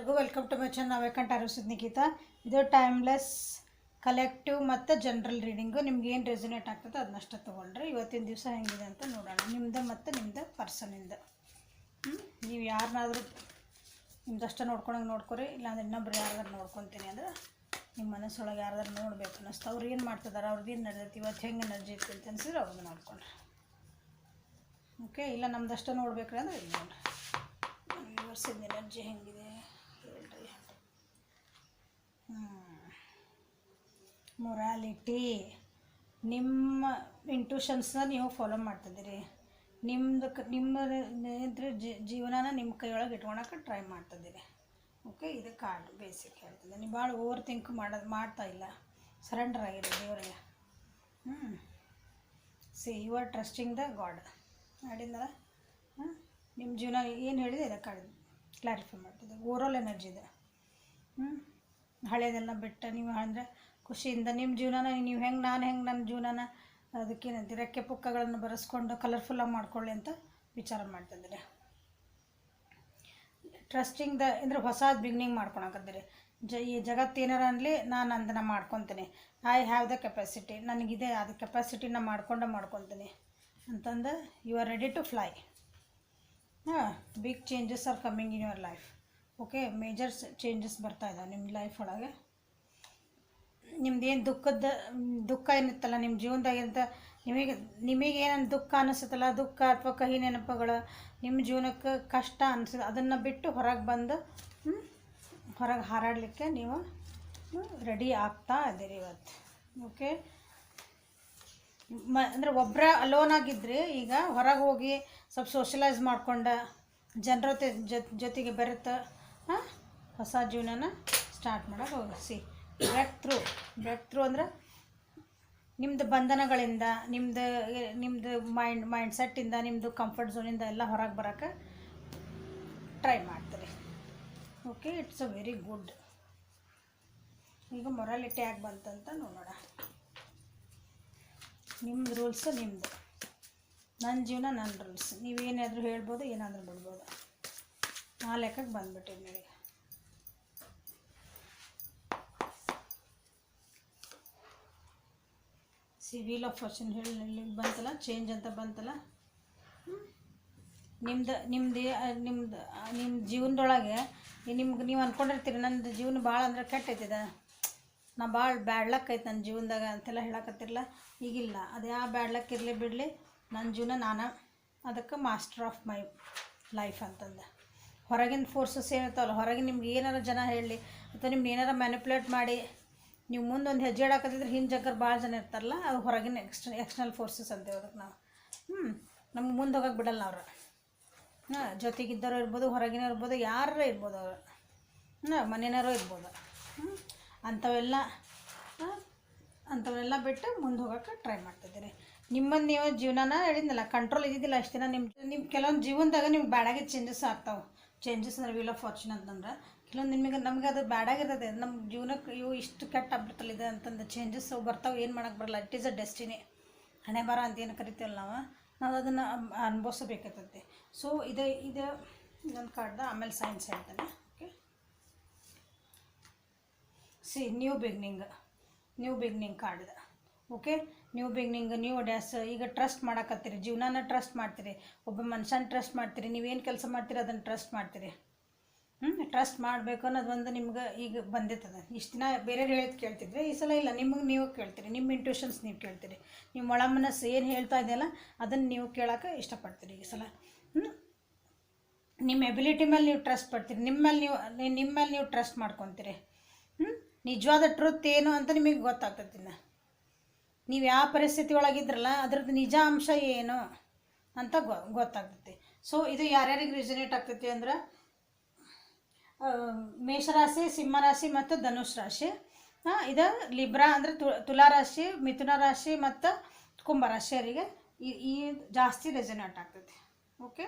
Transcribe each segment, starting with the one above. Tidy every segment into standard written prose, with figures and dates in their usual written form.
ಎಲ್ಲರಿಗೂ welcome to my channel. ನಾವೇ ಕಂಟಾರು ನಿಖಿತಾ. ಇದು ಟೈಮ್ಲೆಸ್ ಕಲೆಕ್ಟಿವ್ ಮತ್ತು ಜನರಲ್ ರೀಡಿಂಗು. ನಿಮ್ಗೆ ಏನು ರೆಸೊನೇಟ್ ಆಗ್ತದೆ ಅದನ್ನಷ್ಟೇ ತೊಗೊಳ್ರಿ. ಇವತ್ತಿನ ದಿವಸ ಹೆಂಗಿದೆ ಅಂತ ನೋಡೋಣ, ನಿಮ್ಮದು ಮತ್ತು ನಿಮ್ಮದು ಪರ್ಸನಿಂದ. ನೀವು ಯಾರನ್ನಾದರೂ ನಿಮ್ದಷ್ಟೇ ನೋಡ್ಕೊರಿ, ಇಲ್ಲಾಂದ್ರೆ ಇನ್ನೊಬ್ರು ಯಾರಾದ್ರೂ ನೋಡ್ಕೊತೀನಿ ಅಂದ್ರೆ ನಿಮ್ಮ ಮನಸ್ಸೊಳಗೆ ಯಾರಾದ್ರೂ ನೋಡ್ಬೇಕು ಅನ್ನಿಸ್ತು. ಅವ್ರು ಏನು ಮಾಡ್ತಿದ್ದಾರೆ, ಅವ್ರದ್ದು ಏನು ನಡೆದೈತಿ, ಇವತ್ತು ಹೆಂಗೆ ಎನರ್ಜಿ ಇತ್ತು ಅಂತ ಅನ್ಸಿದ್ರೆ ಅವ್ರದ್ದು ನೋಡ್ಕೊಂಡ್ರಿ. ಓಕೆ, ಇಲ್ಲ ನಮ್ದಷ್ಟೇ ನೋಡ್ಬೇಕ್ರಿ ಅಂದ್ರೆ ಇದು ನೋಡ್ರಿ ಯೂನಿವರ್ಸಿಂದ ಎನರ್ಜಿ ಹೆಂಗಿದೆ ಹೇಳ್ರಿ. ಮೊರಾಲಿಟಿ, ನಿಮ್ಮ ಇಂಟ್ಯೂಷನ್ಸ್ನ ನೀವು ಫಾಲೋ ಮಾಡ್ತಿದ್ದೀರಿ. ನಿಮ್ಮ ಜೀವನನ ನಿಮ್ಮ ಕೈಯೊಳಗೆ ಇಟ್ಕೊಳಕ್ಕೆ ಟ್ರೈ ಮಾಡ್ತಿದ್ದೀರಿ. ಓಕೆ, ಇದು ಕಾರ್ಡ್ ಬೇಸಿಕ್ ಹೇಳ್ತಿದ್ದೆ. ನೀವು ಭಾಳ ಓವರ್ ಥಿಂಕ್ ಮಾಡ್ತಾ ಇಲ್ಲ, ಸರೆಂಡರ್ ಆಗಿದೆ ದೇವರಿಗೆ. You are trusting the god ಮಾಡಿದ್ನಲ್ಲ. ನಿಮ್ಮ ಜೀವನ ಏನು ಹೇಳಿದೆ ಇದಕ್ಕೆ ಕ್ಲಾರಿಫೈ ಮಾಡ್ತಿದ್ದೆ. ಓವರಾಲ್ ಎನರ್ಜಿ ಇದೆ. ಹಳೆಯದೆಲ್ಲ ಬಿಟ್ಟು ನೀವು ಅಂದರೆ ಖುಷಿಯಿಂದ ನಿಮ್ಮ ಜೀವನನ ನೀವು ಹೆಂಗೆ, ನಾನು ಹೆಂಗೆ ನನ್ನ ಜೀವನನ ಅದಕ್ಕೇನಂತೀವಿ ರೆಕ್ಕೆ ಪುಕ್ಕಗಳನ್ನು ಬರೆಸ್ಕೊಂಡು ಕಲರ್ಫುಲ್ಲಾಗಿ ಮಾಡ್ಕೊಳ್ಳಿ ಅಂತ ವಿಚಾರ ಮಾಡ್ತಿದ್ದೀರಿ. ಟ್ರಸ್ಟಿಂಗ್ ದ ಅಂದರೆ ಹೊಸ ಬಿಗಿನಿಂಗ್ ಮಾಡ್ಕೊಳಕತ್ತೀರಿ. ಈ ಜಗತ್ತು ಏನಾರ ಅನ್ನಲಿ ನಾನು ಅದನ್ನು ಮಾಡ್ಕೊತೀನಿ. ಐ ಹ್ಯಾವ್ ದ ಕೆಪಾಸಿಟಿ, ನನಗಿದೆ ಅದು ಕೆಪಾಸಿಟಿನ ಮಾಡ್ಕೊತೀನಿ ಅಂತಂದು you are ready to fly. Big changes are coming in your life. Okay, major changes ಬರ್ತಾ ಇದ್ದಾವೆ ನಿಮ್ಮ ಲೈಫ್ ಒಳಗೆ. ನಿಮ್ದೇನು ದುಃಖ ಏನಿತ್ತಲ್ಲ ನಿಮ್ಮ ಜೀವನದಾಗಿಂತ, ನಿಮಗೇನು ದುಃಖ ಅನ್ನಿಸುತ್ತಲ್ಲ, ದುಃಖ ಅಥವಾ ಕಹಿ ನೆನಪುಗಳು ನಿಮ್ಮ ಜೀವನಕ್ಕೆ ಕಷ್ಟ ಅನಿಸುತ್ತೆ, ಅದನ್ನು ಬಿಟ್ಟು ಹೊರಗೆ ಬಂದು ಹೊರಗೆ ಹಾರಾಡಲಿಕ್ಕೆ ನೀವು ರೆಡಿ ಆಗ್ತಾ ಇದ್ದೀರಿ ಇವತ್ತು. ಓಕೆ, ಅಂದರೆ ಒಬ್ಬರ ಅಲೋನ್ ಆಗಿದ್ದರೆ ಈಗ ಹೊರಗೆ ಹೋಗಿ ಸ್ವಲ್ಪ ಸೋಷಲೈಸ್ ಮಾಡ್ಕೊಂಡು ಜನರ ಜೊತೆಗೆ ಬೆರೆತು ಹೊಸ ಜೀವನನ ಸ್ಟಾರ್ಟ್ ಮಾಡೋಕೆ ಹೋಗಿ. ಬ್ರೇಕ್ ಥ್ರೂ ಅಂದರೆ ನಿಮ್ಮದು ಬಂಧನಗಳಿಂದ, ನಿಮ್ಮದು ಮೈಂಡ್ ಸೆಟ್ಟಿಂದ, ನಿಮ್ಮದು ಕಂಫರ್ಟ್ ಝೋನಿಂದ ಎಲ್ಲ ಹೊರಗೆ ಬರೋಕ್ಕೆ ಟ್ರೈ ಮಾಡ್ತೀರಿ. Okay, it's a very good. ಈಗ ಮೊರಾಲಿಟಿ ಯಾಕೆ ಬಂತಂತ ನೋಡೋಣ. ನಿಮ್ಮದು ರೂಲ್ಸ್ ನಿಮ್ಮದು, ನನ್ನ ಜೀವನ ನನ್ನ ರೂಲ್ಸ್. ನೀವೇನಾದರೂ ಹೇಳ್ಬೋದು, ಏನಾದರೂ ಬಿಡ್ಬೋದು. ಆ ಲೆಕ್ಕಕ್ಕೆ ಬಂದುಬಿಟ್ಟಿರಿ ನೀವು. ವೀಲ್ ಆಫ್ ಫಾರ್ಚೂನ್ ಹೇಳಿ ಬಂತಲ್ಲ, ಚೇಂಜ್ ಅಂತ ಬಂತಲ್ಲ. ನಿಮ್ಮ ಜೀವನದೊಳಗೆ ನೀವು ಅಂದ್ಕೊಂಡಿರ್ತೀರಿ ನಂದು ಜೀವನ ಭಾಳ ಅಂದ್ರೆ ಕೆಟ್ಟೈತಿದೆ, ನಾ ಭಾಳ ಬ್ಯಾಡ್ ಲಕ್ ಐತೆ ನನ್ನ ಜೀವನದಾಗ ಅಂತೆಲ್ಲ ಹೇಳಕತ್ತಿರಲ್ಲ. ಈಗಿಲ್ಲ, ಅದು ಯಾವ ಬ್ಯಾಡ್ ಲಕ್ ಇರಲಿ ಬಿಡಲಿ, ನನ್ನ ಜೀವನ ನಾನು ಅದಕ್ಕೆ ಮಾಸ್ಟರ್ ಆಫ್ ಮೈ ಲೈಫ್ ಅಂತಂದು. ಹೊರಗಿನ ಫೋರ್ಸಸ್ ಏನಿರ್ತಾವಲ್ಲ, ಹೊರಗಿನ ನಿಮ್ಗೆ ಏನಾರು ಜನ ಹೇಳಲಿ ಅಥವಾ ನಿಮ್ಗೆ ಏನಾರು ಮ್ಯಾನಿಪ್ಯುಲೇಟ್ ಮಾಡಿ ನೀವು ಮುಂದೆ ಒಂದು ಹೆಜ್ಜೆ ಇಡಾಕತ್ತಿದ್ರೆ ಹಿಂದೆ ಜಗ್ಗರ್ ಭಾಳ ಜನ ಇರ್ತಾರಲ್ಲ, ಅದು ಹೊರಗಿನ ಎಕ್ಸ್ಟರ್ನಲ್ ಫೋರ್ಸಸ್ ಅಂತೇವೆ ಅದಕ್ಕೆ ನಾವು. ನಮ್ಗೆ ಮುಂದೆ ಹೋಗಕ್ಕೆ ಬಿಡಲ್ಲ ಅವರು. ಜೊತೆಗಿದ್ದವರು ಇರ್ಬೋದು, ಹೊರಗಿನ ಇರ್ಬೋದು, ಯಾರು ಇರ್ಬೋದು, ಅವರು ಮನೆಯವರು ಇರ್ಬೋದು. ಅಂಥವೆಲ್ಲ ಬಿಟ್ಟು ಮುಂದೆ ಹೋಗೋಕ್ಕೆ ಟ್ರೈ ಮಾಡ್ತಿದ್ದೀರಿ. ನಿಮ್ಮನ್ನು ನೀವು ಜೀವನನ ಹೇಳಿದ್ನಲ್ಲ, ಕಂಟ್ರೋಲ್ ಇದ್ದಿದ್ದಿಲ್ಲ ಅಷ್ಟು ದಿನ. ನಿಮ್ಮ ಕೆಲವೊಂದು ಜೀವನದಾಗ ನಿಮ್ಗೆ ಬ್ಯಾಡಾಗಿ ಚೇಂಜಸ್ ಆಗ್ತಾವೆ. ಚೇಂಜಸ್ ಅಂದರೆ ವೀಲ್ ಆಫ್ ಫಾರ್ಚೂನ್ ಅಂತಂದ್ರೆ ಕೆಲವೊಂದು ನಮಗೆ ಅದು ಬ್ಯಾಡಾಗಿರ್ತದೆ. ನಮ್ಮ ಜೀವನಕ್ಕೆ ಇವು ಇಷ್ಟು ಕೆಟ್ಟ ಆಗ್ಬಿಡ್ತಲ್ಲಿದೆ ಅಂತಂದು ಚೇಂಜಸ್ ಬರ್ತಾವೆ, ಏನು ಮಾಡೋಕ್ಕೆ ಬರಲ್ಲ. ಇಟ್ ಈಸ್ ಅ ಡೆಸ್ಟಿನಿ, ಹಣೆ ಬರ ಅಂತ ಏನು ಕರಿತೀವಲ್ಲ ನಾವು ಅದನ್ನು ಅನುಭವಿಸಬೇಕಾಗ್ತದೆ. ಸೊ ಇದು ಇನ್ನೊಂದು ಕಾರ್ಡ್ದ ಆಮೇಲೆ ಸೈನ್ಸ್ ಹೇಳ್ತಾನೆ. ಓಕೆ, ನ್ಯೂ ಬಿಗ್ನಿಂಗ್ ಕಾರ್ಡ್ ಇದೆ. Okay, new beginning, new days. ಈಗ ಟ್ರಸ್ಟ್ ಮಾಡಕತ್ತೀರಿ, ಜೀವನನ ಟ್ರಸ್ಟ್ ಮಾಡ್ತೀರಿ, ಒಬ್ಬ ಮನುಷ್ಯನ ಟ್ರಸ್ಟ್ ಮಾಡ್ತೀರಿ, ನೀವೇನು ಕೆಲಸ ಮಾಡ್ತೀರಿ ಅದನ್ನು ಟ್ರಸ್ಟ್ ಮಾಡ್ತೀರಿ. ಟ್ರಸ್ಟ್ ಮಾಡಬೇಕು ಅನ್ನೋದು ಒಂದು ನಿಮ್ಗೆ ಈಗ ಬಂದಿರ್ತದೆ. ಇಷ್ಟು ದಿನ ಬೇರೆಯವ್ರು ಹೇಳಿ ಕೇಳ್ತಿದ್ರೆ, ಈ ಸಲ ಇಲ್ಲ, ನಿಮಗೆ ನೀವು ಕೇಳ್ತೀರಿ. ನಿಮ್ಮ ಇಂಟ್ಯೂಷನ್ಸ್ ನೀವು ಕೇಳ್ತೀರಿ. ನಿಮ್ಮ ಒಳ ಮನಸ್ಸು ಏನು ಹೇಳ್ತಾ ಇದೆಯಲ್ಲ ಅದನ್ನು ನೀವು ಕೇಳೋಕೆ ಇಷ್ಟಪಡ್ತೀರಿ ಈ ಸಲ. ನಿಮ್ಮ ಎಬಿಲಿಟಿ ಮೇಲೆ ನೀವು ಟ್ರಸ್ಟ್ ಪಡ್ತೀರಿ, ನಿಮ್ಮ ಮೇಲೆ ನೀವು ಟ್ರಸ್ಟ್ ಮಾಡ್ಕೊತೀರಿ. ನಿಜವಾದ ಟ್ರೂತ್ ಏನು ಅಂತ ನಿಮಗೆ ಗೊತ್ತಾಗ್ತೈತಿ. ನೀವು ಯಾವ ಪರಿಸ್ಥಿತಿ ಒಳಗಿದ್ರಲ್ಲ ಅದ್ರದ್ದು ನಿಜ ಅಂಶ ಏನು ಅಂತ ಗೊತ್ತಾಗ್ತೈತಿ. ಸೊ ಇದು ಯಾರ್ಯಾರಿಗೆ ರಿಸನೇಟ್ ಆಗ್ತೈತಿ ಅಂದ್ರೆ ಮೇಷರಾಶಿ, ಸಿಂಹರಾಶಿ ಮತ್ತು ಧನುಷ್ ರಾಶಿ. ಇದು ಲಿಬ್ರಾ ಅಂದರೆ ತುಲಾರಾಶಿ, ಮಿಥುನ ರಾಶಿ ಮತ್ತು ಕುಂಭರಾಶಿಯವರಿಗೆ ಈ ಜಾಸ್ತಿ ರೆಸನೇಟ್ ಆಗ್ತೈತಿ. ಓಕೆ,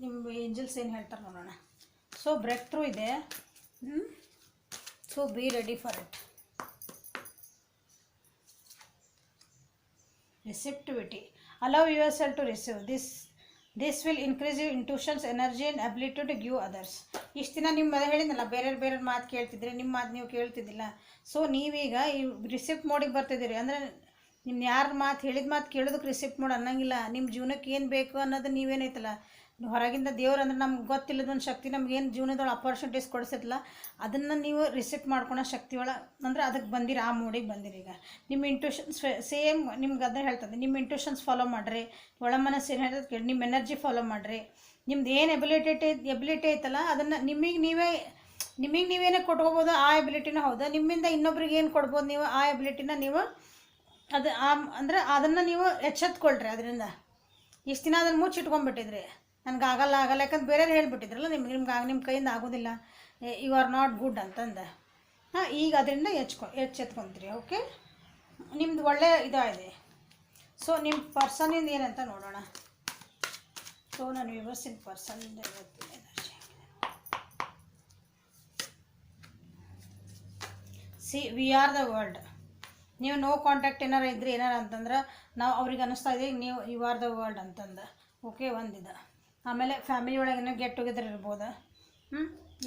ನಿಮ್ಮ ಏಂಜಲ್ಸ್ ಏನು ಹೇಳ್ತಾರೆ ನೋಡೋಣ. ಸೊ ಬ್ರೇಕ್ ಥ್ರೂ ಇದೆ. So be ready for it. receptivity, allow yourself to receive this this will increase you intuitions energy and ability to give others. ಇಷ್ಟು ದಿನ ನಿಮ್ಮ ಹೇಳಿದ್ನಲ್ಲ, ಬೇರೆ ಮಾತು ಕೇಳ್ತಿದ್ರಿ, ನಿಮ್ಮ ಮಾತು ನೀವು ಕೇಳ್ತಿದ್ದಿಲ್ಲ. ಸೊ ನೀವೀಗ ಈ ರಿಸಿಪ್ಟ್ ಮೋಡಿಗೆ ಬರ್ತಿದ್ದೀರಿ. ಅಂದರೆ ನಿಮ್ಮ ಯಾರ ಮಾತು ಹೇಳಿದ ಮಾತು ಕೇಳೋದಕ್ಕೆ ರಿಸಿಪ್ಟ್ ಮೋಡ್ ಅನ್ನಂಗಿಲ್ಲ. ನಿಮ್ಮ ಜೀವನಕ್ಕೆ ಏನು ಬೇಕು ಅನ್ನೋದು ನೀವೇನೈತಲ್ಲ, ಹೊರಗಿಂದ ದೇವ್ರು ಅಂದ್ರೆ ನಮ್ಗೆ ಗೊತ್ತಿಲ್ಲದೊಂದು ಶಕ್ತಿ ನಮ್ಗೇನು ಜೀವನದೊಳಗೆ ಅಪರ್ಚುನಿಟೀಸ್ ಕೊಡಿಸಿದ್ಲ, ಅದನ್ನು ನೀವು ರಿಸಿಪ್ಟ್ ಮಾಡ್ಕೊಳೋ ಶಕ್ತಿ ಒಳಗೆ ಅಂದ್ರೆ ಅದಕ್ಕೆ ಬಂದಿರಿ, ಆ ಮೂಡಿಗೆ ಬಂದಿರಿ. ಈಗ ನಿಮ್ಮ ಇಂಟ್ಯೂಷನ್ಸ್ ಸೇಮ್ ನಿಮ್ಗೆ ಅದನ್ನ ಹೇಳ್ತದೆ. ನಿಮ್ಮ ಇಂಟ್ಯೂಷನ್ಸ್ ಫಾಲೋ ಮಾಡಿರಿ, ಒಳ ಮನಸ್ಸು ಏನು ಹೇಳ್ತದೆ ಕೇಳಿ, ನಿಮ್ಮ ಎನರ್ಜಿ ಫಾಲೋ ಮಾಡಿರಿ. ನಿಮ್ದು ಏನು ಎಬಿಲಿಟಿ ಐತಲ್ಲ ಅದನ್ನು ನಿಮಗೆ ನೀವೇನೇ ಕೊಟ್ಕೋಬೋದು. ಆ ಎಬಿಲಿಟಿನೂ ಹೌದು. ನಿಮ್ಮಿಂದ ಇನ್ನೊಬ್ರಿಗೆ ಏನು ಕೊಡ್ಬೋದು ನೀವು, ಆ ಎಬಿಲಿಟಿನ ನೀವು ಅದು ಅಂದರೆ ಅದನ್ನು ನೀವು ಎಚ್ಚೆತ್ಕೊಳ್ರಿ. ಅದರಿಂದ ಇಷ್ಟು ದಿನ ಅದನ್ನು ಮುಚ್ಚಿಟ್ಕೊಂಡ್ಬಿಟ್ಟಿದ್ರಿ, ನನಗೆ ಆಗಲ್ಲ ಯಾಕಂದ್ರೆ ಬೇರೆಯವ್ರು ಹೇಳ್ಬಿಟ್ಟಿದ್ರಲ್ಲ ನಿಮ್ಗೆ ನಿಮ್ಮ ಕೈಯಿಂದ ಆಗೋದಿಲ್ಲ, ಯು ಆರ್ ನಾಟ್ ಗುಡ್ ಅಂತಂದು. ಈಗ ಅದರಿಂದ ಎಚ್ಚೆತ್ಕೊಂತೀರಿ. ಓಕೆ, ನಿಮ್ದು ಒಳ್ಳೆಯ ಇದಾಗಿದೆ. ಸೊ ನಿಮ್ಮ ಪರ್ಸನಿಂದ ಏನಂತ ನೋಡೋಣ. ಸೊ ನಾನು ವಿವರ್ಸಿನ ಪರ್ಸನಿಂದ ಹೇಳ್ತೀನಿ energy. C we are the world. ನೀವು ನೋ ಕಾಂಟ್ಯಾಕ್ಟ್ ಏನಾರು ಇದ್ರಿ ಅಂತಂದ್ರೆ ನಾವು ಅವ್ರಿಗೆ ಅನ್ನಿಸ್ತಾ ಇದ್ದೀವಿ ನೀವು ಯು ಆರ್ ದ ವರ್ಲ್ಡ್ ಅಂತಂದು. ಓಕೆ, ಒಂದಿದೆ. ಆಮೇಲೆ ಫ್ಯಾಮಿಲಿ ಒಳಗೆ ಏನೋ ಗೆಟ್ ಟುಗೆದರ್ ಇರ್ಬೋದು.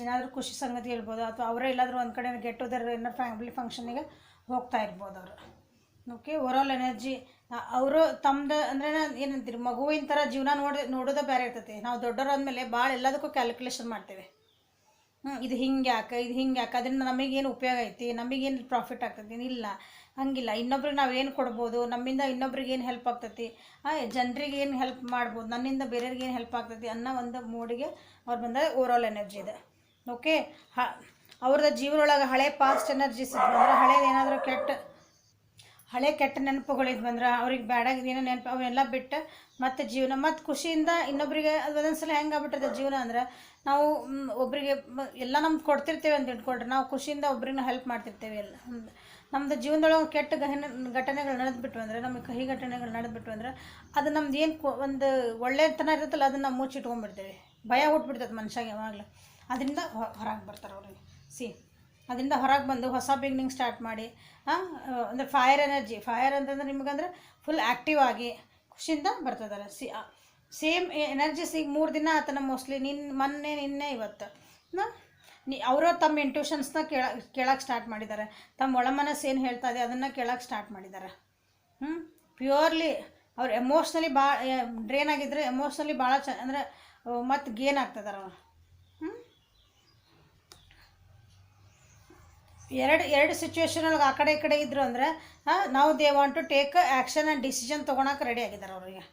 ಏನಾದರೂ ಖುಷಿ ಸಂಗತಿ ಇರ್ಬೋದು, ಅಥವಾ ಅವರೇ ಎಲ್ಲಾದರೂ ಒಂದು ಕಡೆ ಗೆಟ್ ಟುಗೆದರ್ ಏನೋ ಫ್ಯಾಮಿಲಿ ಫಂಕ್ಷನಿಗೆ ಹೋಗ್ತಾ ಇರ್ಬೋದು ಅವರು. ಓಕೆ, ಓವರಾಲ್ ಎನರ್ಜಿ ಅವರು ತಮ್ಮದು ಅಂದರೆ ಏನಂತೀರಿ, ಮಗುವಿನ ಥರ ಜೀವನ ನೋಡೋದೇ ಬೇರೆ ಇರ್ತೈತಿ. ನಾವು ದೊಡ್ಡವರು ಅಂದಮೇಲೆ ಭಾಳ ಎಲ್ಲದಕ್ಕೂ ಕ್ಯಾಲ್ಕುಲೇಷನ್ ಮಾಡ್ತೇವೆ. ಇದು ಹಿಂಗೆ ಯಾಕೆ ಅದರಿಂದ ನಮಗೇನು ಉಪಯೋಗ ಐತಿ, ನಮಗೇನು ಪ್ರಾಫಿಟ್ ಆಗ್ತೈತಿ, ಇಲ್ಲ ಹಂಗಿಲ್ಲ. ಇನ್ನೊಬ್ರಿಗೆ ನಾವು ಏನು ಕೊಡ್ಬೋದು, ನಮ್ಮಿಂದ ಇನ್ನೊಬ್ರಿಗೆ ಏನು ಹೆಲ್ಪ್ ಆಗ್ತೈತಿ, ಜನರಿಗೆ ಏನು ಹೆಲ್ಪ್ ಮಾಡ್ಬೋದು, ನನ್ನಿಂದ ಬೇರೆಯವ್ರಿಗೆ ಏನು ಹೆಲ್ಪ್ ಆಗ್ತೈತಿ ಅನ್ನೋ ಒಂದು ಮೂಡಿಗೆ ಅವ್ರು ಬಂದಾಗ ಓವರಾಲ್ ಎನರ್ಜಿ ಇದೆ. ಓಕೆ, ಅವ್ರದ್ದು ಜೀವನೊಳಗೆ ಹಳೆ ಪಾಸ್ಟ್ ಎನರ್ಜೀಸ್ ಇದ್ವಂದ್ರೆ, ಹಳೇದೇನಾದರೂ ಹಳೆ ಕೆಟ್ಟ ನೆನಪುಗಳಿದ್ದು ಬಂದ್ರೆ, ಅವ್ರಿಗೆ ಬ್ಯಾಡಾಗಿ ಏನೋ ನೆನಪು ಅವನ್ನೆಲ್ಲ ಬಿಟ್ಟು ಮತ್ತು ಜೀವನ ಮತ್ತು ಖುಷಿಯಿಂದ ಇನ್ನೊಬ್ಬರಿಗೆ ಅದು ಒಂದೊಂದ್ಸಲ ಹೆಂಗೆ ಆಗ್ಬಿಟ್ಟದೆ ಜೀವನ ಅಂದ್ರೆ, ನಾವು ಒಬ್ಬರಿಗೆ ಎಲ್ಲ ನಮ್ಗೆ ಕೊಡ್ತಿರ್ತೇವೆ ಅಂತ ಇಟ್ಕೊಳ್ರಿ, ನಾವು ಖುಷಿಯಿಂದ ಒಬ್ರಿಗೆ ಹೆಲ್ಪ್ ಮಾಡ್ತಿರ್ತೇವೆ. ಎಲ್ಲ ನಮ್ಮದು ಜೀವನದೊಳಗೆ ಕೆಟ್ಟ ಘಟನೆಗಳು ನಡೆದ್ಬಿಟ್ವು ಅಂದರೆ, ನಮಗೆ ಕಹಿ ಘಟನೆಗಳು ನಡೆದ್ಬಿಟ್ವು ಅಂದ್ರೆ, ಅದು ನಮ್ದು ಏನು ಒಂದು ಒಳ್ಳೆಯತನ ಇರುತ್ತಲ್ಲ ಅದನ್ನು ನಾವು ಮುಚ್ಚಿಟ್ಕೊಂಡ್ಬಿಡ್ತೇವೆ. ಭಯ ಹುಟ್ಬಿಡ್ತದೆ ಮನುಷ್ಯಗೆ ಯಾವಾಗಲೂ. ಅದರಿಂದ ಹೊರಗೆ ಬರ್ತಾರೆ ಅವ್ರಿಗೆ. ಅದರಿಂದ ಹೊರಗೆ ಬಂದು ಹೊಸ ಬಿಗಿನಿಂಗ್ ಸ್ಟಾರ್ಟ್ ಮಾಡಿ, ಅಂದರೆ ಫೈರ್ ಎನರ್ಜಿ. ಫೈರ್ ಅಂತಂದ್ರೆ ನಿಮಗಂದ್ರೆ ಫುಲ್ ಆ್ಯಕ್ಟಿವ್ ಆಗಿ ಖುಷಿಯಿಂದ ಬರ್ತದಲ್ಲ. ಸೇಮ್ ಎನರ್ಜಿಸ್ ಈಗ 3 ದಿನ ಆತನ ಮೋಸ್ಟ್ಲಿ, ನಿನ್ನೆ ಇವತ್ತು ಅವರು ತಮ್ಮ ಇಂಟ್ಯೂಷನ್ಸ್ನ ಕೇಳೋಕ್ಕೆ ಸ್ಟಾರ್ಟ್ ಮಾಡಿದ್ದಾರೆ. ತಮ್ಮ ಒಳ ಮನಸ್ಸು ಏನು ಹೇಳ್ತಾ ಇದೆ ಅದನ್ನು ಕೇಳೋಕ್ಕೆ ಸ್ಟಾರ್ಟ್ ಮಾಡಿದ್ದಾರೆ. ಪ್ಯೂರ್ಲಿ ಅವ್ರು ಎಮೋಷ್ನಲಿ ಭಾಳ ಡ್ರೈನ್ ಆಗಿದ್ದರೆ ಎಮೋಷ್ನಲಿ ಭಾಳ ಅಂದರೆ ಮತ್ತು ಗೇನ್ ಆಗ್ತದಾರ ಅವ್ರು. ಎರಡು ಸಿಚುವೇಶನ್ ಒಳಗೆ ಆ ಕಡೆ ಈ ಕಡೆ ಇದ್ರು ಅಂದರೆ ನಾವು they want to take action and decision ತೊಗೊಳಕ್ಕೆ ರೆಡಿ ಆಗಿದ್ದಾರೆ ಅವರಿಗೆ.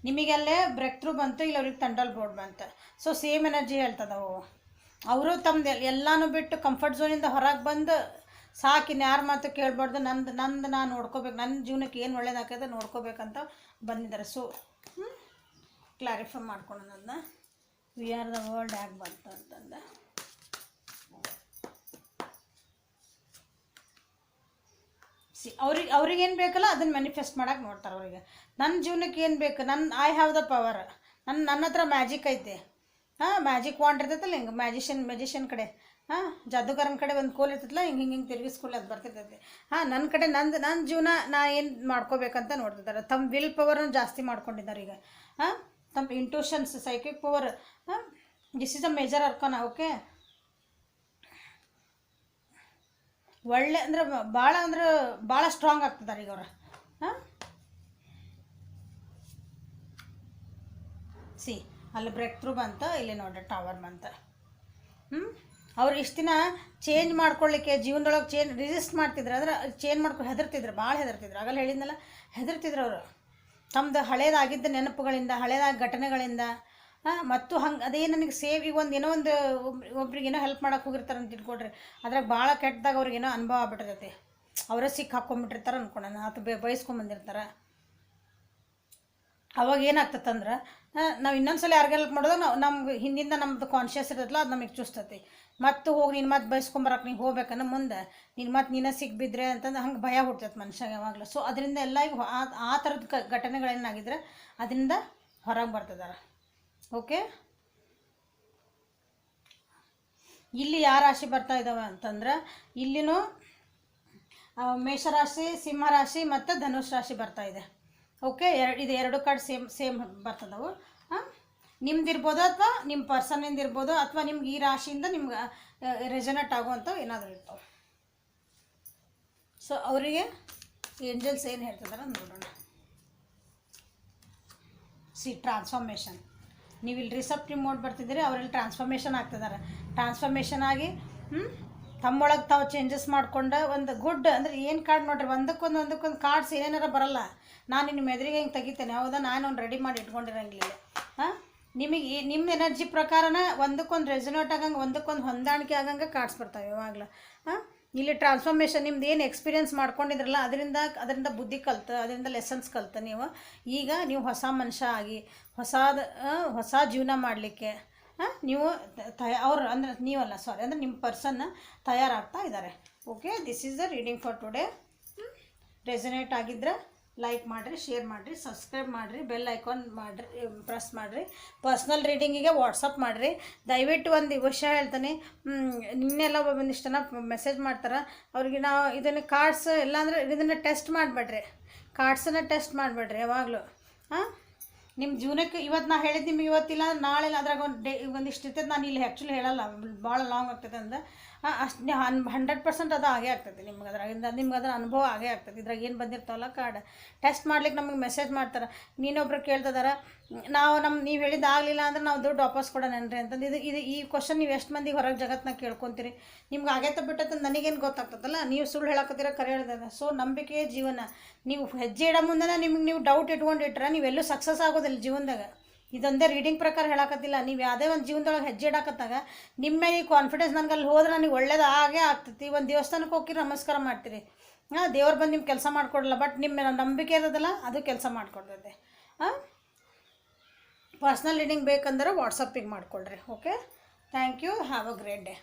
ನಿಮಗೆಲ್ಲೇ ಬ್ರೇಕ್ ಥ್ರೂ ಬಂತು, ಇಲ್ಲ ಅವ್ರಿಗೆ ತಂಡಲ್ ಬೋರ್ಡ್ ಬಂತು. ಸೊ ಸೇಮ್ ಎನರ್ಜಿ ಹೇಳ್ತದವು. ಅವರು ತಮ್ಮದು ಎಲ್ಲನೂ ಬಿಟ್ಟು ಕಂಫರ್ಟ್ ಝೋನಿಂದ ಹೊರಗೆ ಬಂದು ಸಾಕಿನ್ನು ಯಾರ ಮಾತು ಕೇಳ್ಬಾರ್ದು, ನಂದು ನಾನು ನೋಡ್ಕೋಬೇಕು, ನನ್ನ ಜೀವನಕ್ಕೆ ಏನು ಒಳ್ಳೇದಾಗ್ತದೆ ನೋಡ್ಕೋಬೇಕಂತ ಬಂದಿದ್ದಾರೆ. ಸೊ ಕ್ಲಾರಿಫೈ ಮಾಡ್ಕೊಳ್ಳೋಣ ಅದನ್ನ. ವಿ ಆರ್ ದ ವರ್ಲ್ಡ್ ಯಾಕೆ ಬಂತು ಅಂತಂದು. ಅವ್ರಿಗೇನು ಬೇಕಲ್ಲ ಅದನ್ನು ಮ್ಯಾನಿಫೆಸ್ಟ್ ಮಾಡೋಕೆ ನೋಡ್ತಾರೆ. ಅವರಿಗೆ ನನ್ನ ಜೀವನಕ್ಕೆ ಏನು ಬೇಕು, ಐ ಹ್ಯಾವ್ ದ ಪವರ್, ನನ್ನ ಹತ್ರ ಮ್ಯಾಜಿಕ್ ಐತೆ. ಮ್ಯಾಜಿಕ್ ವಾಂಡ್ ಇರ್ತೈತಲ್ಲ ಹಿಂಗೆ, ಮ್ಯಾಜಿಷಿಯನ್ ಕಡೆ ಜಾದೂಗಾರನ ಕಡೆ ಒಂದು ಕೋಲ್ ಇರ್ತೈತಲ್ಲ, ಹಿಂಗೆ ತಿರುಗಿಸ್ಕೊಳ್ಳಿ ಅದು ಬರ್ತಿರ್ತೈತಿ. ನನ್ನ ಕಡೆ ನನ್ನ ಜೀವನ ನಾ ಏನು ಮಾಡ್ಕೋಬೇಕಂತ ನೋಡ್ತಿದ್ದಾರೆ. ತಮ್ಮ ವಿಲ್ ಪವರನ್ನು ಜಾಸ್ತಿ ಮಾಡ್ಕೊಂಡಿದ್ದಾರೆ ಈಗ. ತಮ್ಮ intuitions, psychic power, this is a major arcana. Okay, ಒಳ್ಳೆ ಅಂದ್ರೆ ಭಾಳ ಸ್ಟ್ರಾಂಗ್ ಆಗ್ತಿದ್ದಾರೆ ಈಗ ಅವರು. ಅಲ್ಲಿ ಬ್ರೇಕ್ ಥ್ರೂ ಬಂತು, ಇಲ್ಲಿ ನೋಡ್ರಿ ಟವರ್ ಬಂತು. ಅವ್ರು ಇಷ್ಟು ದಿನ ಚೇಂಜ್ ಮಾಡ್ಕೊಳ್ಳಿಕ್ಕೆ ಜೀವನದೊಳಗೆ ರಿಸಿಸ್ಟ್ ಮಾಡ್ತಿದ್ರು, ಅಂದ್ರೆ ಚೇಂಜ್ ಮಾಡ್ಕೊಂಡು ಭಾಳ ಹೆದರ್ತಿದ್ರು. ಆಗಲ್ಲ ಹೇಳಿದ್ನಲ್ಲ, ಹೆದರ್ತಿದ್ರು ಅವರು ತಮ್ಮದು ಹಳೇದಾಗಿದ್ದ ನೆನಪುಗಳಿಂದ, ಹಳೇದಾದ ಘಟನೆಗಳಿಂದ. ಮತ್ತು ಹಂಗೆ ಅದೇ ನನಗೆ ಸೇವ್ ಈಗ ಏನೋ ಒಂದು ಒಬ್ರಿಗೇನೋ ಹೆಲ್ಪ್ ಮಾಡೋಕೆ ಹೋಗಿರ್ತಾರೆ ಅಂತ ಇಟ್ಕೊಳ್ರಿ, ಅದ್ರಾಗ ಭಾಳ ಕೆಟ್ಟದಾಗ ಅವ್ರಿಗೇನೋ ಅನುಭವ ಆಗ್ಬಿಟ್ಟಿರ್ತೈತಿ. ಅವರೇ ಸಿಕ್ಕ ಹಾಕ್ಕೊಂಬಿಟ್ಟಿರ್ತಾರೆ ಅನ್ಕೊಳ್ಳೋಣ, ಅಥವಾ ಬಯಸ್ಕೊಂಬಂದಿರ್ತಾರೆ. ಅವಾಗ ಏನಾಗ್ತದಂದ್ರೆ, ನಾವು ಇನ್ನೊಂದ್ಸಲ ಯಾರಿಗೆ ಹೆಲ್ಪ್ ಮಾಡೋದಾಗ ನಮ್ಗೆ ಹಿಂದಿಂದ ನಮ್ಮದು ಕಾನ್ಷಿಯಸ್ ಇರೋದಿಲ್ಲ, ಅದು ನಮಗೆ ಚೂಸ್ತೈತಿ. ಮತ್ತು ಹೋಗಿ ನೀನು ಮತ್ತೆ ಬಯಸ್ಕೊಂಬರಕ್ಕೆ ನೀವು ಹೋಗ್ಬೇಕನ್ನ ಮುಂದೆ ನೀನು ಸಿಕ್ಬಿದ್ರೆ ಅಂತಂದು ಹಂಗೆ ಭಯ ಹುಡ್ತೈತೆ ಮನುಷ್ಯಗೆ ಯಾವಾಗಲೂ. ಸೊ ಅದರಿಂದ ಎಲ್ಲ ಈಗ ಆ ಥರದ ಘಟನೆಗಳೇನಾಗಿದ್ರೆ ಅದರಿಂದ ಹೊರಗೆ ಬರ್ತಿದ್ದಾರೆ. ಓಕೆ, ಇಲ್ಲಿ ಯಾವ ರಾಶಿ ಬರ್ತಾ ಇದ್ದಾವೆ ಅಂತಂದ್ರೆ, ಇಲ್ಲಿನೂ ಮೇಷರಾಶಿ, ಸಿಂಹರಾಶಿ ಮತ್ತು ಧನುಷ್ ರಾಶಿ ಬರ್ತಾ ಇದೆ. ಓಕೆ, ಇದು ಎರಡು ಕಾರ್ಡ್ ಸೇಮ್ ಬರ್ತದವು. ಹಾಂ, ನಿಮ್ದಿರ್ಬೋದು ಅಥವಾ ನಿಮ್ಮ ಪರ್ಸನಿಂದ ಇರ್ಬೋದು, ಅಥವಾ ನಿಮ್ಗೆ ಈ ರಾಶಿಯಿಂದ ನಿಮ್ಗೆ ರೆಸನೇಟ್ ಆಗುವಂಥವು ಏನಾದರೂ ಇರ್ತಾವೆ. ಸೊ ಅವರಿಗೆ ಏಂಜಲ್ಸ್ ಏನು ಹೇಳ್ತಿದಾರೆ ನೋಡೋಣ. ಟ್ರಾನ್ಸ್ಫಾರ್ಮೇಷನ್, ನೀವು ಇಲ್ಲಿ ರಿಸೆಪ್ಟಿವ್ ಮೋಡ್ ಬರ್ತಿದ್ದೀರಿ, ಅವರಲ್ಲಿ ಟ್ರಾನ್ಸ್ಫಾರ್ಮೇಷನ್ ಆಗ್ತಿದ್ದಾರೆ. ಟ್ರಾನ್ಸ್ಫಾರ್ಮೇಷನ್ ಆಗಿ ತಮ್ಮೊಳಗೆ ತಾವು ಚೇಂಜಸ್ ಮಾಡ್ಕೊಂಡು ಒಂದು ಗುಡ್ ಅಂದರೆ ಏನು ಕಾರ್ಡ್ ನೋಡ್ರಿ, ಒಂದಕ್ಕೊಂದು ಕಾರ್ಡ್ಸ್ ಏನೇನಾರ ಬರಲ್ಲ, ನಾನು ನಿಮ್ಮ ಎದುರಿಗೆ ಹಿಂಗೆ ತೆಗಿತೇನೆ, ಹೌದಾ, ನಾನು ಅವ್ನು ರೆಡಿ ಮಾಡಿ ಇಟ್ಕೊಂಡಿರಂಗಿಲ್ಲ. ಹಾಂ, ನಿಮಗೆ ನಿಮ್ಮ ಎನರ್ಜಿ ಪ್ರಕಾರನ ಒಂದಕ್ಕೊಂದು ರೆಸನೇಟ್ ಆಗಂಗೆ, ಒಂದಕ್ಕೊಂದು ಹೊಂದಾಣಿಕೆ ಆಗಂಗೆ ಕಾರ್ಡ್ಸ್ ಬರ್ತಾವೆ ಯಾವಾಗಲೂ. ಹಾಂ, ಇಲ್ಲಿ ಟ್ರಾನ್ಸ್ಫಾರ್ಮೇಷನ್ ನಿಮ್ದು ಏನು ಎಕ್ಸ್ಪೀರಿಯನ್ಸ್ ಮಾಡ್ಕೊಂಡಿದ್ರಲ್ಲ ಅದರಿಂದ ಬುದ್ಧಿ ಕಲ್ತು, ಅದರಿಂದ ಲೆಸನ್ಸ್ ಕಲ್ತು ಈಗ ನೀವು ಹೊಸ ಮನುಷ್ಯ ಆಗಿ ಹೊಸ ಜೀವನ ಮಾಡಲಿಕ್ಕೆ ನೀವು ಅವ್ರು ಅಂದರೆ ನೀವಲ್ಲ, ಸಾರಿ, ಅಂದರೆ ನಿಮ್ಮ ಪರ್ಸನ್ನ ತಯಾರಾಗ್ತಾ ಇದ್ದಾರೆ. Okay, this is the reading for today. Resonate ಆಗಿದ್ದರೆ ಲೈಕ್ ಮಾಡಿರಿ, ಶೇರ್ ಮಾಡಿರಿ, ಸಬ್ಸ್ಕ್ರೈಬ್ ಮಾಡಿರಿ, ಬೆಲ್ ಐಕಾನ್ ಮಾಡಿರಿ, ಪ್ರೆಸ್ ಮಾಡಿರಿ. ಪರ್ಸ್ನಲ್ ರೀಡಿಂಗಿಗೆ ವಾಟ್ಸಪ್ ಮಾಡಿರಿ. ದಯವಿಟ್ಟು ಒಂದು ವಿಷಯ ಹೇಳ್ತಾನೆ, ನಿನ್ನೆಲ್ಲ ಒಂದಿಷ್ಟು ಜನ ಮೆಸೇಜ್ ಮಾಡ್ತಾರೆ, ಅವ್ರಿಗೆ ನಾವು ಇದನ್ನು ಕಾರ್ಡ್ಸ್ ಎಲ್ಲ ಅಂದರೆ ಇದನ್ನು ಟೆಸ್ಟ್ ಮಾಡಿಬಿಡ್ರಿ, ಕಾರ್ಡ್ಸನ್ನು ಟೆಸ್ಟ್ ಮಾಡಿಬಿಡ್ರಿ ಯಾವಾಗಲೂ. ಹಾಂ, ನಿಮ್ಮ ಜೀವನಕ್ಕೆ ಇವತ್ತು ನಾನು ಹೇಳಿದ್ದು ನಿಮ್ಗೆ ಇವತ್ತಿಲ್ಲ ನಾಳೆ ಅದ್ರಾಗ ಒಂದಿಷ್ಟು ಇರ್ತದೆ. ನಾನು ಇಲ್ಲಿ ಆ್ಯಕ್ಚುಲಿ ಹೇಳಲ್ಲ, ಭಾಳ ಲಾಂಗ್ ಆಗ್ತದೆ ಅಂದ್ರೆ ಅಷ್ಟು 100% ಅದು ಆಗೇ ಆಗ್ತದೆ ನಿಮ್ಗೆ, ನಿಮ್ಗೆ ಅದರ ಅನುಭವ ಆಗೇ ಆಗ್ತದೆ. ಇದ್ರಾಗ ಏನು ಬಂದಿರ್ತಾವಲ್ಲ ಕಾರ್ಡ್ ಟೆಸ್ಟ್ ಮಾಡ್ಲಿಕ್ಕೆ ನಮಗೆ ಮೆಸೇಜ್ ಮಾಡ್ತಾರೆ. ನೀನೊಬ್ರು ಕೇಳ್ತಿದಾರೆ, ನೀವು ಹೇಳಿದ್ದು ಆಗಲಿಲ್ಲ ಅಂದ್ರೆ ನಾವು ದುಡ್ಡು ವಾಪಸ್ ಕೊಡೋಣನ್ರಿ ಅಂತಂದು. ಈ ಕ್ವಶನ್ ನೀವು ಎಷ್ಟು ಮಂದಿಗೆ ಹೊರಗೆ ಜಗತ್ತಿನಾಗ ಕೇಳ್ಕೊತೀರಿ? ನಿಮ್ಗೆ ಆಗೈತೆ ಬಿಟ್ಟಂತ ನನಗೇನು ಗೊತ್ತಾಗ್ತದಲ್ಲ, ನೀವು ಸುಳ್ಳು ಹೇಳಕತ್ತೀರ, ಕರೆ ಹೇಳ್ತದೆ. ಸೊ ನಂಬಿಕೆಯೇ ಜೀವನ. ನೀವು ಹೆಜ್ಜೆ ಇಡೋ ಮುಂದೆ ನಿಮ್ಗೆ ನೀವು ಡೌಟ್ ಇಟ್ಕೊಂಡಿಟ್ರೆ ನೀವೆಲ್ಲೂ ಸಕ್ಸಸ್ ಆಗೋದಿಲ್ಲ ಜೀವನದಾಗ. ಇದೊಂದೇ ರೀಡಿಂಗ್ ಪ್ರಕಾರ ಹೇಳಕತ್ತಿಲ್ಲ. ನೀವು ಯಾವುದೇ ಒಂದು ಜೀವನದೊಳಗೆ ಹೆಜ್ಜೆ ಇಡಕತ್ತಾಗ ನಿಮ್ಮ ಈ ಕಾನ್ಫಿಡೆನ್ಸ್, ನನಗೆ ಅಲ್ಲಿ ಹೋದ್ರೆ ನನಗೆ ಒಳ್ಳೇದು ಆಗೇ ಆಗ್ತೈತಿ. ಒಂದು ದೇವಸ್ಥಾನಕ್ಕೆ ಹೋಗಿ ನಮಸ್ಕಾರ ಮಾಡ್ತೀರಿ, ದೇವ್ರು ಬಂದು ನಿಮ್ಮ ಕೆಲಸ ಮಾಡಿಕೊಡಲ್ಲ, ಬಟ್ ನಿಮ್ಮ ನಂಬಿಕೆ ಇರೋದಲ್ಲ ಅದು ಕೆಲಸ ಮಾಡಿಕೊಡ್ತೈತೆ. ಪರ್ಸ್ನಲ್ ರೀಡಿಂಗ್ ಬೇಕಂದ್ರೆ ವಾಟ್ಸಪ್ಪಿಗೆ ಮಾಡಿಕೊಳ್ರಿ. Okay, thank you, have a great day.